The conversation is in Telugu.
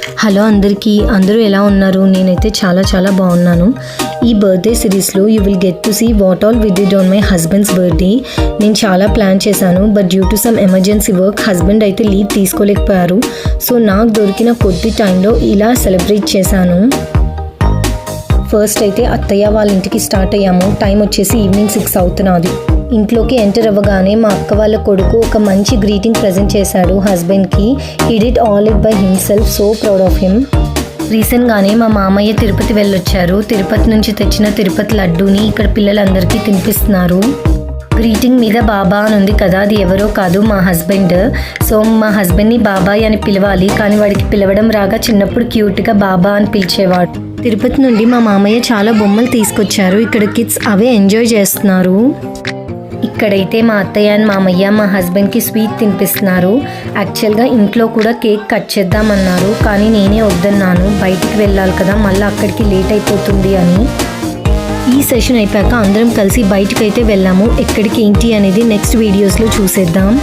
హలో అందరికీ, అందరూ ఎలా ఉన్నారు? నేనైతే చాలా బాగున్నాను. ఈ బర్త్డే సిరీస్లో you will get to see what all we did on my husband's birthday. నేను చాలా ప్లాన్ చేశాను, but due to some emergency work husband అయితే లీవ్ తీసుకోలేకపోయారు. సో నాకు దొరికిన కొద్ది టైంలో ఇలా సెలబ్రేట్ చేశాను. ఫస్ట్ అయితే అత్తయ్య వాళ్ళ ఇంటికి స్టార్ట్ అయ్యాము. టైం వచ్చేసి ఈవినింగ్ 6 అవుతున్నది. ఇంట్లోకి ఎంటర్ అవ్వగానే మా అక్క వాళ్ళ కొడుకు ఒక మంచి గ్రీటింగ్ ప్రజెంట్ చేశాడు హస్బెండ్కి. He did all it by himself, so proud of him. రీసెంట్గానే మా మామయ్య తిరుపతి వెళ్ళొచ్చారు. తిరుపతి నుంచి తెచ్చిన తిరుపతి లడ్డూని ఇక్కడ పిల్లలందరికీ తినిపిస్తున్నారు. గ్రీటింగ్ మీద బాబా అని ఉంది కదా, అది ఎవరో కాదు, మా హస్బెండ్. సో మా హస్బెండ్ని బాబాయ్ అని పిలవాలి, కానీ వాడికి పిలవడం రాగా చిన్నప్పుడు క్యూట్గా బాబా అని పిలిచేవాడు. తిరుపతి నుండి మా మామయ్య చాలా బొమ్మలు తీసుకొచ్చారు. ఇక్కడ కిడ్స్ అవే ఎంజాయ్ చేస్తున్నారు. ఇక్కడైతే మా అత్తయ్య అండ్ మామయ్య మా హస్బెండ్కి స్వీట్ తినిపిస్తున్నారు. యాక్చువల్గా ఇంట్లో కూడా కేక్ కట్ చేద్దామన్నారు, కానీ నేనే వద్దన్నాను. బయటికి వెళ్ళాలి కదా, మళ్ళీ అక్కడికి లేట్ అయిపోతుంది అని. ఈ సెషన్ అయిపోయాక అందరం కలిసి బయటికి అయితే వెళ్ళాము. ఎక్కడికి ఏంటి అనేది నెక్స్ట్ వీడియోస్లో చూసేద్దాం.